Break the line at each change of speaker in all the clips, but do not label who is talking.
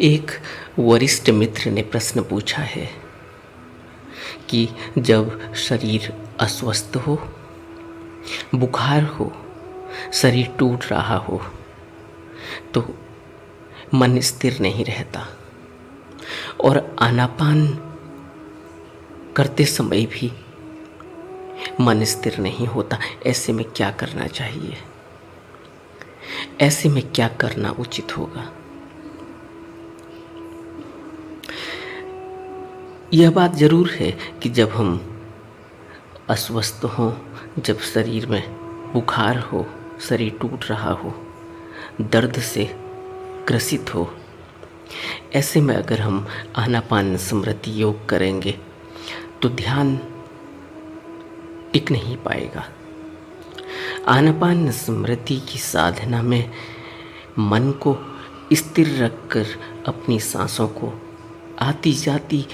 एक वरिष्ठ मित्र ने प्रश्न पूछा है कि जब शरीर अस्वस्थ हो, बुखार हो, शरीर टूट रहा हो तो मन स्थिर नहीं रहता और आनापान करते समय भी मन स्थिर नहीं होता। ऐसे में क्या करना चाहिए? ऐसे में क्या करना उचित होगा? यह बात जरूर है कि जब हम अस्वस्थ हों, जब शरीर में बुखार हो, शरीर टूट रहा हो, दर्द से ग्रसित हो, ऐसे में अगर हम आनापान स्मृति योग करेंगे तो ध्यान टिक नहीं पाएगा। आनापान स्मृति की साधना में मन को स्थिर रखकर अपनी सांसों को आती जाती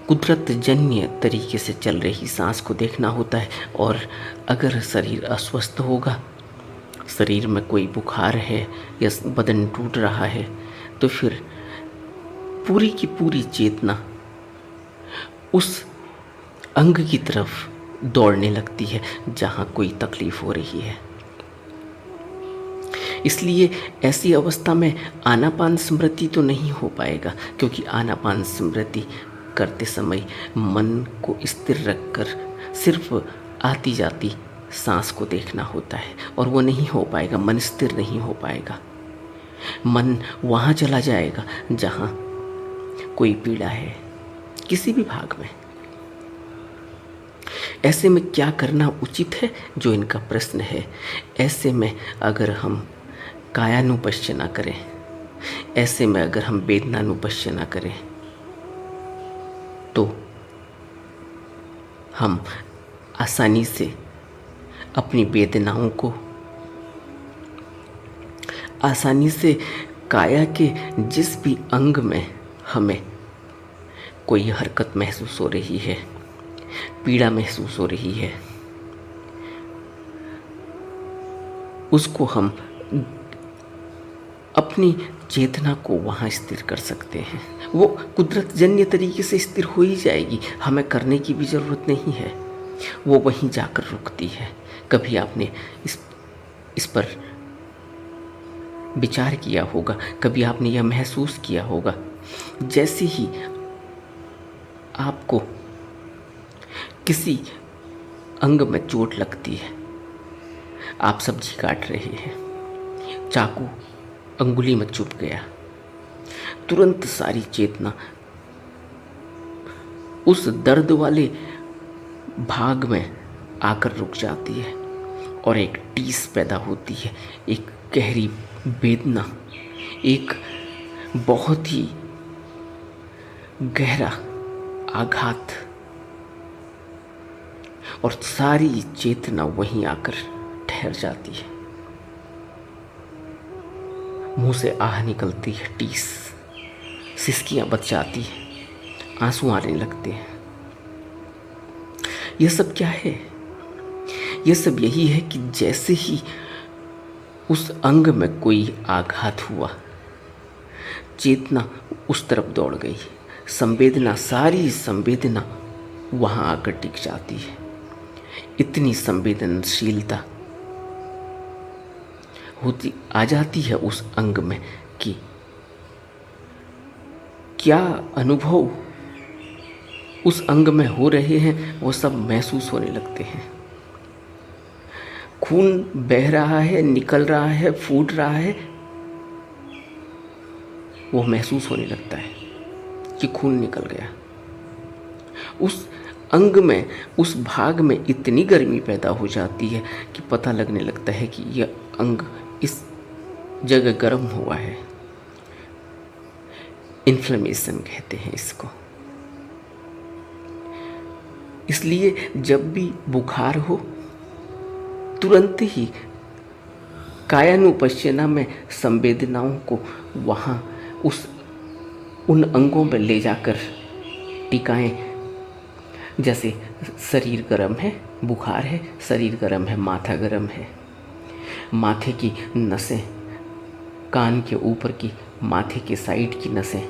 कुदरत जन्य तरीके से चल रही सांस को देखना होता है। और अगर शरीर अस्वस्थ होगा, शरीर में कोई बुखार है या बदन टूट रहा है, तो फिर पूरी की पूरी चेतना उस अंग की तरफ दौड़ने लगती है जहाँ कोई तकलीफ हो रही है। इसलिए ऐसी अवस्था में आनापान स्मृति तो नहीं हो पाएगा, क्योंकि आनापान स्मृति करते समय मन को स्थिर रखकर सिर्फ आती जाती सांस को देखना होता है और वो नहीं हो पाएगा। मन स्थिर नहीं हो पाएगा, मन वहाँ चला जाएगा जहाँ कोई पीड़ा है, किसी भी भाग में। ऐसे में क्या करना उचित है, जो इनका प्रश्न है। ऐसे में अगर हम कायानुपश्य ना करें, ऐसे में अगर हम वेदनानुपश्य ना करें, तो हम आसानी से अपनी वेदनाओं को, आसानी से काया के जिस भी अंग में हमें कोई हरकत महसूस हो रही है, पीड़ा महसूस हो रही है, उसको हम अपनी चेतना को वहाँ स्थिर कर सकते हैं। वो कुदरत जन्य तरीके से स्थिर हो ही जाएगी, हमें करने की भी ज़रूरत नहीं है, वो वहीं जाकर रुकती है। कभी आपने इस पर विचार किया होगा, कभी आपने यह महसूस किया होगा, जैसे ही आपको किसी अंग में चोट लगती है, आप सब्जी काट रहे हैं, चाकू अंगुली में चुभ गया, तुरंत सारी चेतना उस दर्द वाले भाग में आकर रुक जाती है और एक टीस पैदा होती है, एक गहरी वेदना, एक बहुत ही गहरा आघात, और सारी चेतना वहीं आकर ठहर जाती है। मुंह से आह निकलती है, टीस, सिसकियां बच जाती है, आंसू आने लगते हैं। यह सब क्या है? यह सब यही है कि जैसे ही उस अंग में कोई आघात हुआ, चेतना उस तरफ दौड़ गई, संवेदना, सारी संवेदना वहां आकर टिक जाती है। इतनी संवेदनशीलता होती आ जाती है उस अंग में कि क्या अनुभव उस अंग में हो रहे हैं वो सब महसूस होने लगते हैं। खून बह रहा है, निकल रहा है, फूट रहा है, वो महसूस होने लगता है कि खून निकल गया। उस अंग में, उस भाग में इतनी गर्मी पैदा हो जाती है कि पता लगने लगता है कि यह अंग, इस जगह गर्म हुआ है। इन्फ्लेमेशन कहते हैं इसको। इसलिए जब भी बुखार हो, तुरंत ही कायानुपश्यना में संवेदनाओं को वहाँ उन अंगों में ले जाकर टिकाएं। जैसे शरीर गर्म है, बुखार है, शरीर गर्म है, माथा गर्म है, माथे की नसें कान के ऊपर की, माथे के साइड की नसें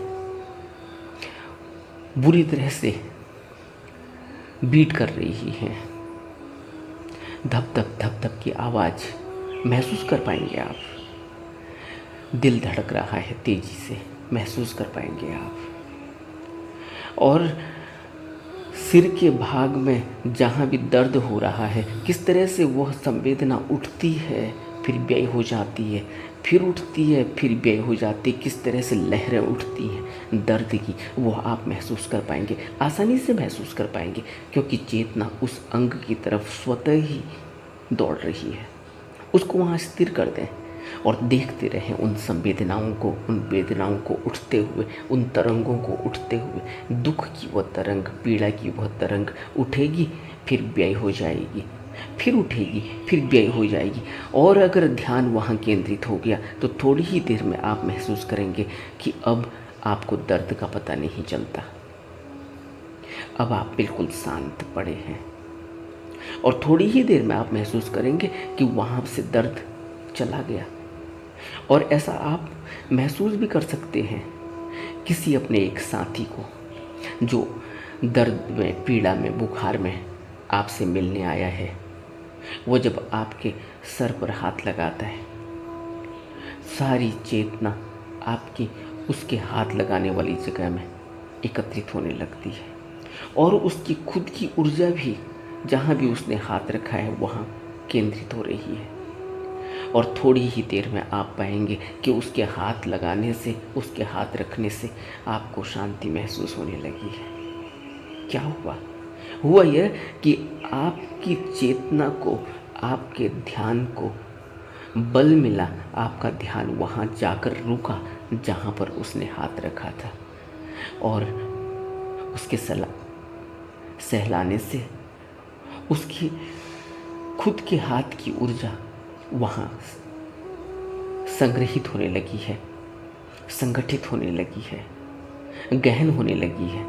बुरी तरह से बीट कर रही हैं। धप धप धप धप की आवाज़ महसूस कर पाएंगे आप। दिल धड़क रहा है तेजी से, महसूस कर पाएंगे आप। और सिर के भाग में जहाँ भी दर्द हो रहा है, किस तरह से वह संवेदना उठती है, फिर व्यय हो जाती है, फिर उठती है, फिर व्यय हो जाती है। किस तरह से लहरें उठती हैं दर्द की, वो आप महसूस कर पाएंगे, आसानी से महसूस कर पाएंगे, क्योंकि चेतना उस अंग की तरफ स्वतः ही दौड़ रही है। उसको वहाँ स्थिर कर दें और देखते रहें उन संवेदनाओं को, उन वेदनाओं को उठते हुए, उन तरंगों को उठते हुए। दुख की वह तरंग, पीड़ा की वह तरंग उठेगी, फिर व्यय हो जाएगी, फिर उठेगी, फिर व्यय हो जाएगी। और अगर ध्यान वहाँ केंद्रित हो गया तो थोड़ी ही देर में आप महसूस करेंगे कि अब आपको दर्द का पता नहीं चलता। अब आप बिल्कुल शांत पड़े हैं और थोड़ी ही देर में आप महसूस करेंगे कि वहाँ से दर्द चला गया। और ऐसा आप महसूस भी कर सकते हैं किसी अपने एक साथी को जो दर्द में, पीड़ा में, बुखार में आपसे मिलने आया है। वो जब आपके सर पर हाथ लगाता है, सारी चेतना आपकी उसके हाथ लगाने वाली जगह में एकत्रित होने लगती है और उसकी खुद की ऊर्जा भी जहाँ भी उसने हाथ रखा है वहाँ केंद्रित हो रही है। और थोड़ी ही देर में आप पाएंगे कि उसके हाथ लगाने से, उसके हाथ रखने से आपको शांति महसूस होने लगी है। क्या हुआ यह कि आपकी चेतना को, आपके ध्यान को बल मिला। आपका ध्यान वहाँ जाकर रुका जहाँ पर उसने हाथ रखा था और उसके सहलाने से उसकी खुद के हाथ की ऊर्जा वहाँ संग्रहित होने लगी है, संगठित होने लगी है, गहन होने लगी है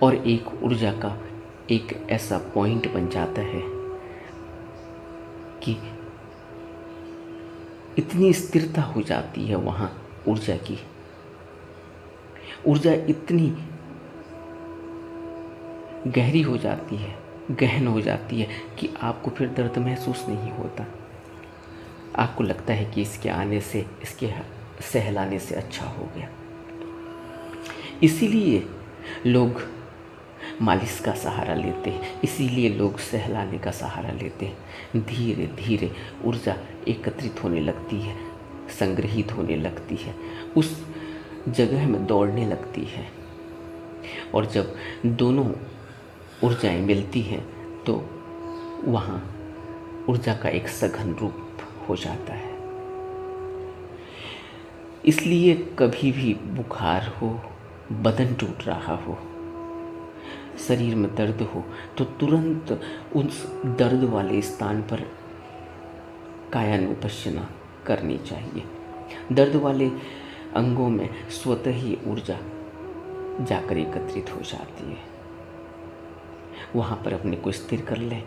और एक ऊर्जा का एक ऐसा पॉइंट बन जाता है कि इतनी स्थिरता हो जाती है वहाँ ऊर्जा की। ऊर्जा इतनी गहरी हो जाती है, गहन हो जाती है कि आपको फिर दर्द महसूस नहीं होता। आपको लगता है कि इसके आने से, इसके सहलाने से अच्छा हो गया। इसीलिए लोग मालिश का सहारा लेते हैं, इसीलिए लोग सहलाने का सहारा लेते हैं। धीरे धीरे ऊर्जा एकत्रित होने लगती है, संग्रहित होने लगती है, उस जगह में दौड़ने लगती है। और जब दोनों ऊर्जाएं मिलती हैं तो वहाँ ऊर्जा का एक सघन रूप हो जाता है। इसलिए कभी भी बुखार हो, बदन टूट रहा हो, शरीर में दर्द हो तो तुरंत उस दर्द वाले स्थान पर कायानुपश्यना करनी चाहिए। दर्द वाले अंगों में स्वतः ही ऊर्जा जाकर एकत्रित हो जाती है। वहाँ पर अपने को स्थिर कर लें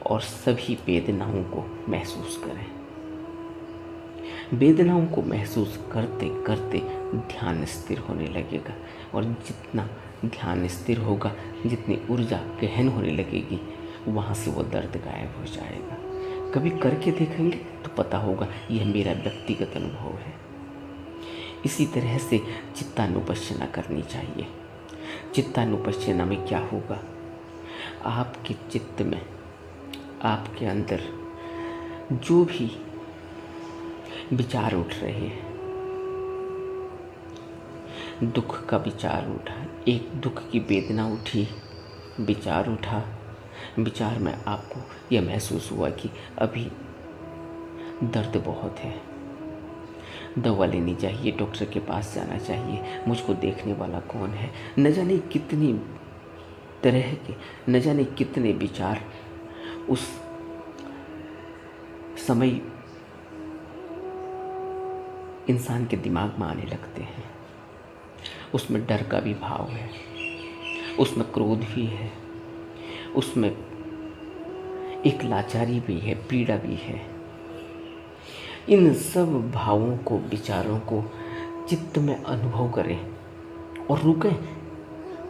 और सभी वेदनाओं को महसूस करें। वेदनाओं को महसूस करते करते ध्यान स्थिर होने लगेगा और जितना ध्यान स्थिर होगा, जितनी ऊर्जा गहन होने लगेगी, वहाँ से वो दर्द गायब हो जाएगा। कभी करके देखेंगे तो पता होगा, यह मेरा व्यक्तिगत अनुभव है। इसी तरह से चित्तानुपश्यना करनी चाहिए। चित्तानुपश्यना में क्या होगा, आपके चित्त में, आपके अंदर जो भी विचार उठ रहे हैं, दुख का विचार उठा, एक दुख की वेदना उठी, विचार उठा, विचार में आपको यह महसूस हुआ कि अभी दर्द बहुत है, दवा लेनी चाहिए, डॉक्टर के पास जाना चाहिए, मुझको देखने वाला कौन है। न जाने कितनी तरह के, न जाने कितने विचार उस समय इंसान के दिमाग में आने लगते हैं। उसमें डर का भी भाव है, उसमें क्रोध भी है, उसमें एक लाचारी भी है, पीड़ा भी है। इन सब भावों को, विचारों को चित्त में अनुभव करें और रुकें।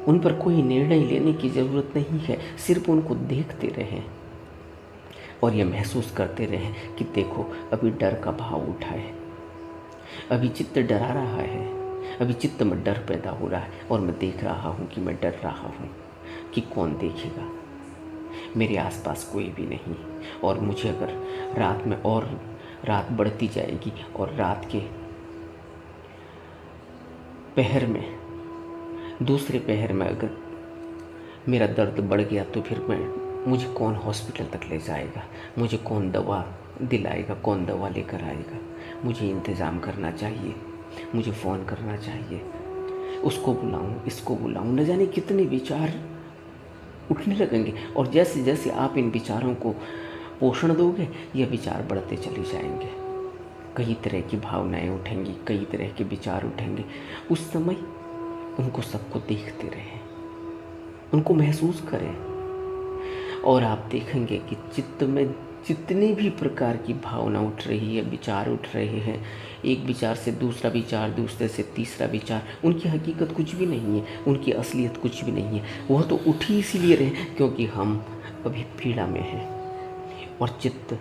उन पर कोई निर्णय लेने की ज़रूरत नहीं है, सिर्फ उनको देखते रहें और ये महसूस करते रहें कि देखो अभी डर का भाव उठा है, अभी चित्त डरा रहा है, अभी चित्त में डर पैदा हो रहा है और मैं देख रहा हूँ कि मैं डर रहा हूँ कि कौन देखेगा, मेरे आसपास कोई भी नहीं। और मुझे अगर रात में और रात बढ़ती जाएगी और रात के पहर में, दूसरे पहर में अगर मेरा दर्द बढ़ गया तो फिर मुझे कौन हॉस्पिटल तक ले जाएगा, मुझे कौन दवा दिलाएगा, कौन दवा लेकर आएगा। मुझे इंतज़ाम करना चाहिए, मुझे फ़ोन करना चाहिए, उसको बुलाऊं, इसको बुलाऊं, न जाने कितने विचार उठने लगेंगे। और जैसे जैसे आप इन विचारों को पोषण दोगे, ये विचार बढ़ते चले जाएंगे, कई तरह की भावनाएं उठेंगी, कई तरह के विचार उठेंगे। उस समय उनको सबको देखते रहें, उनको महसूस करें और आप देखेंगे कि चित्त में जितनी भी प्रकार की भावना उठ रही है, विचार उठ रहे हैं, एक विचार से दूसरा विचार, दूसरे से तीसरा विचार, उनकी हकीकत कुछ भी नहीं है, उनकी असलियत कुछ भी नहीं है। वह तो उठ ही इसीलिए रहे क्योंकि हम अभी पीड़ा में हैं और चित्त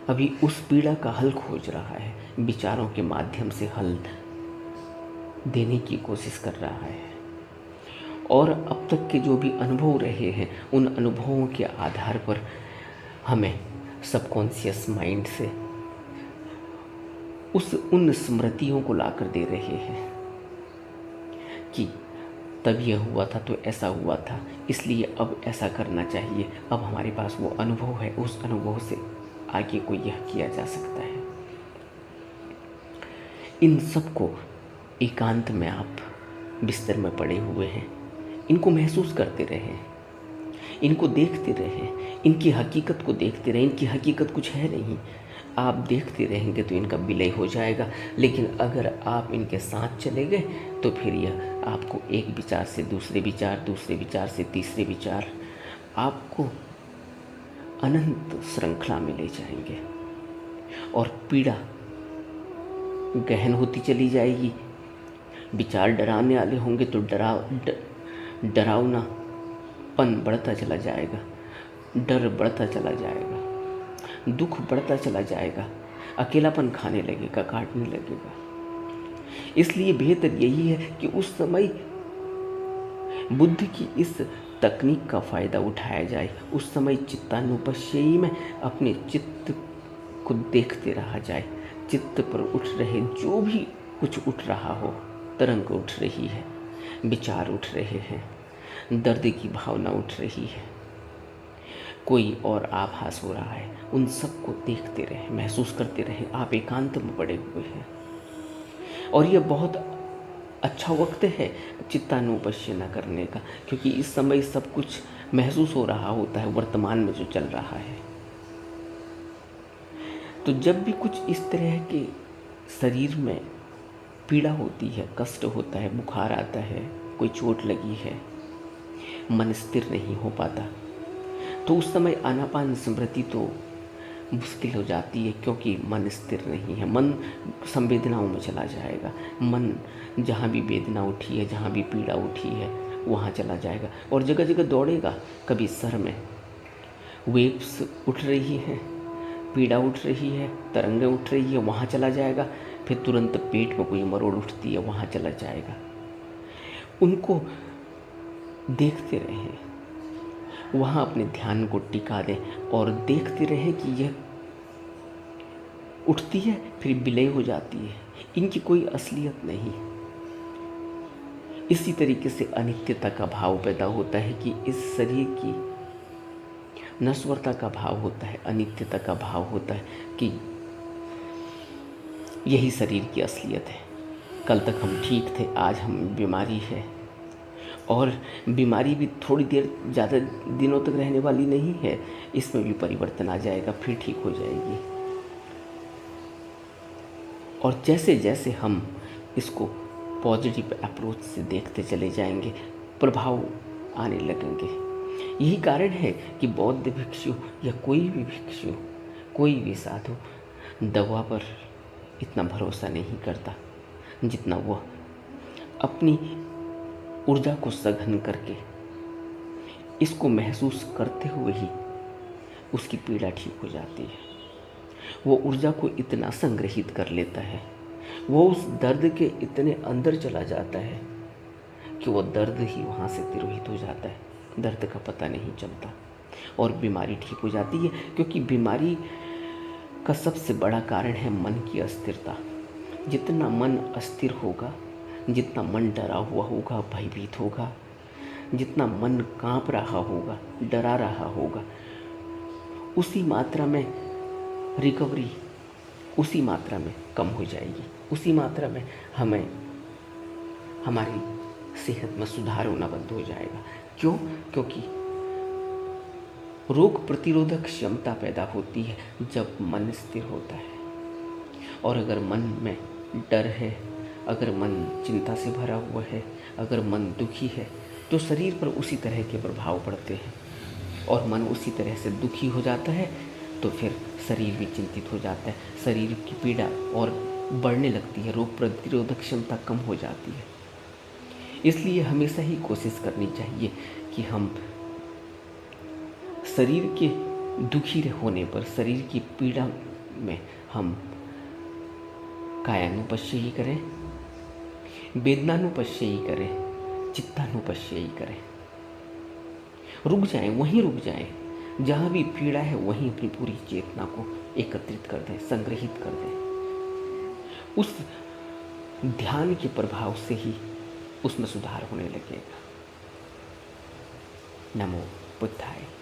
अभी उस पीड़ा का हल खोज रहा है, विचारों के माध्यम से हल देने की कोशिश कर रहा है। और अब तक के जो भी अनुभव रहे हैं, उन अनुभवों के आधार पर हमें सबकॉन्शियस माइंड से उन स्मृतियों को लाकर दे रहे हैं कि तब यह हुआ था तो ऐसा हुआ था, इसलिए अब ऐसा करना चाहिए। अब हमारे पास वो अनुभव है, उस अनुभव से आगे को यह किया जा सकता है। इन सबको एकांत में आप बिस्तर में पड़े हुए हैं, इनको महसूस करते रहें, इनको देखते रहें, इनकी हकीकत को देखते रहें। इनकी हकीकत कुछ है नहीं, आप देखते रहेंगे तो इनका विलय हो जाएगा। लेकिन अगर आप इनके साथ चले गए तो फिर यह आपको एक विचार से दूसरे विचार, दूसरे विचार से तीसरे विचार, आपको अनंत श्रृंखला में ले जाएंगे और पीड़ा गहन होती चली जाएगी। विचार डराने वाले होंगे तो डरावनापन बढ़ता चला जाएगा, डर बढ़ता चला जाएगा, दुख बढ़ता चला जाएगा, अकेलापन खाने लगेगा, काटने लगेगा। इसलिए बेहतर यही है कि उस समय बुद्ध की इस तकनीक का फ़ायदा उठाया जाए। उस समय चित्तानुपश्ययी में अपने चित्त को देखते रहा जाए। चित्त पर उठ रहे जो भी कुछ उठ रहा हो, तरंग उठ रही है, विचार उठ रहे हैं, दर्द की भावना उठ रही है, कोई और आभास हो रहा है, उन सबको देखते रहे, महसूस करते रहे। आप एकांत में पड़े हुए हैं और यह बहुत अच्छा वक्त है चित्तानुपश्य न करने का, क्योंकि इस समय सब कुछ महसूस हो रहा होता है, वर्तमान में जो चल रहा है। तो जब भी कुछ इस तरह के शरीर में पीड़ा होती है, कष्ट होता है, बुखार आता है, कोई चोट लगी है, मन स्थिर नहीं हो पाता, तो उस समय आनापान स्मृति तो मुश्किल हो जाती है, क्योंकि मन स्थिर नहीं है। मन संवेदनाओं में चला जाएगा। मन जहाँ भी वेदना उठी है, जहाँ भी पीड़ा उठी है, वहाँ चला जाएगा और जगह जगह दौड़ेगा। कभी सर में वेव्स उठ रही हैं, पीड़ा उठ रही है, तरंगें उठ रही है, वहाँ चला जाएगा। फिर तुरंत पेट में कोई मरोड़ उठती है, वहाँ चला जाएगा। उनको देखते रहें, वहाँ अपने ध्यान को टिका दें और देखते रहें कि यह उठती है फिर विलय हो जाती है, इनकी कोई असलियत नहीं। इसी तरीके से अनित्यता का भाव पैदा होता है कि इस शरीर की नश्वरता का भाव होता है, अनित्यता का भाव होता है कि यही शरीर की असलियत है। कल तक हम ठीक थे, आज हम बीमारी है, और बीमारी भी थोड़ी देर, ज़्यादा दिनों तक रहने वाली नहीं है। इसमें भी परिवर्तन आ जाएगा, फिर ठीक हो जाएगी। और जैसे जैसे हम इसको पॉजिटिव अप्रोच से देखते चले जाएंगे, प्रभाव आने लगेंगे। यही कारण है कि बौद्ध भिक्षु या कोई भी भिक्षु, कोई भी साधु दवा पर इतना भरोसा नहीं करता जितना वह अपनी ऊर्जा को सघन करके इसको महसूस करते हुए ही उसकी पीड़ा ठीक हो जाती है। वो ऊर्जा को इतना संग्रहित कर लेता है, वो उस दर्द के इतने अंदर चला जाता है कि वो दर्द ही वहाँ से तिरोहित हो जाता है, दर्द का पता नहीं चलता और बीमारी ठीक हो जाती है। क्योंकि बीमारी का सबसे बड़ा कारण है मन की अस्थिरता। जितना मन अस्थिर होगा, जितना मन डरा हुआ होगा, भयभीत होगा, जितना मन कांप रहा होगा, डरा रहा होगा, उसी मात्रा में रिकवरी उसी मात्रा में कम हो जाएगी, उसी मात्रा में हमें हमारी सेहत में सुधार होना बंद हो जाएगा। क्यों? क्योंकि रोग प्रतिरोधक क्षमता पैदा होती है जब मन स्थिर होता है। और अगर मन में डर है, अगर मन चिंता से भरा हुआ है, अगर मन दुखी है, तो शरीर पर उसी तरह के प्रभाव पड़ते हैं। और मन उसी तरह से दुखी हो जाता है तो फिर शरीर भी चिंतित हो जाता है, शरीर की पीड़ा और बढ़ने लगती है, रोग प्रतिरोधक क्षमता कम हो जाती है। इसलिए हमेशा ही कोशिश करनी चाहिए कि हम शरीर के दुखी होने पर, शरीर की पीड़ा में हम कायानुपश्य ही करें, वेदनानुपश्य ही करें, चित्तानुपश्य ही करें। रुक जाएं, वहीं रुक जाएं, जहाँ भी पीड़ा है वहीं अपनी पूरी चेतना को एकत्रित कर दें, संग्रहित कर दें। उस ध्यान के प्रभाव से ही उसमें सुधार होने लगेगा। नमो बुद्धाय।